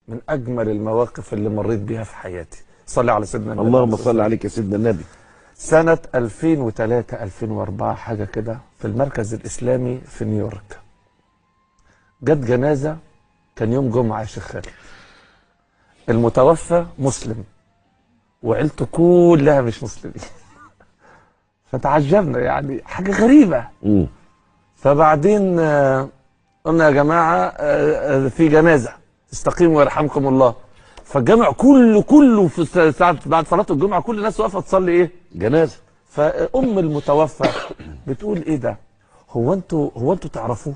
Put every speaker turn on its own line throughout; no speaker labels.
من اجمل المواقف اللي مريت بيها في حياتي. صلي على سيدنا النبي.
اللهم صل عليك يا سيدنا النبي.
سنة 2003 2004 حاجة كده، في المركز الإسلامي في نيويورك، جت جنازة، كان يوم جمعة يا شيخ خالد. المتوفى مسلم وعيلته كلها مش مسلمين. فتعجبنا، يعني حاجة غريبة. فبعدين قلنا يا جماعة في جنازة، استقيموا ويرحمكم الله. فالجامع كله في ساعة بعد صلاة الجمعة كل الناس واقفة تصلي ايه؟
جنازة.
فأم المتوفى بتقول ايه ده؟ هو انتوا تعرفوه؟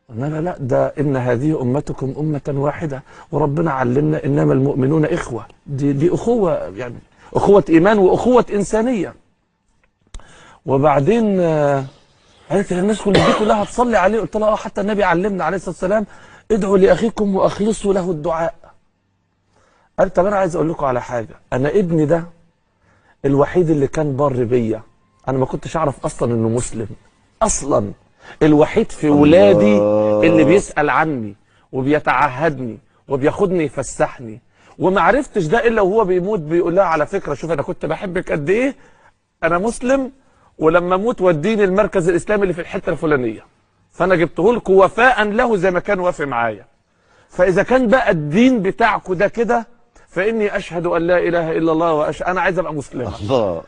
قلنا لا، ده إن هذه أمتكم أمة واحدة، وربنا علمنا إنما المؤمنون إخوة. دي أخوة، يعني أخوة إيمان وأخوة إنسانية. وبعدين قالت الناس كلها هتصلي عليه. قلت لها حتى النبي علمنا عليه الصلاة والسلام ادعوا لأخيكم وأخلصوا له الدعاء. قالت طب أنا عايز أقول لكم على حاجة، أنا ابني ده الوحيد اللي كان بر بيا، أنا ما كنتش أعرف أصلا إنه مسلم أصلا. الوحيد في ولادي اللي بيسأل عني وبيتعهدني وبياخدني يفسحني، وما عرفتش ده الا وهو بيموت بيقول لها على فكره شوف انا كنت بحبك قد ايه، انا مسلم ولما اموت وديني المركز الاسلامي اللي في الحته الفلانيه، فانا جبته لكم وفاء له زي ما كان وافي معايا. فاذا كان بقى الدين بتاعكم ده كده، فاني اشهد ان لا اله الا الله انا عايز ابقى مسلم.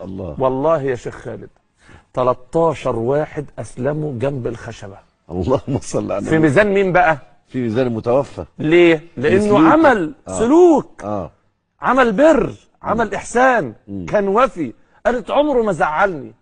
الله
والله يا شيخ خالد 13 واحد اسلموا جنب الخشبه.
اللهم صل على النبي.
في ميزان مين بقى؟
في ميزان المتوفى.
ليه؟ لانه عمل سلوك، عمل بر، عمل احسان، كان وفي. قالت عمره ما زعلني،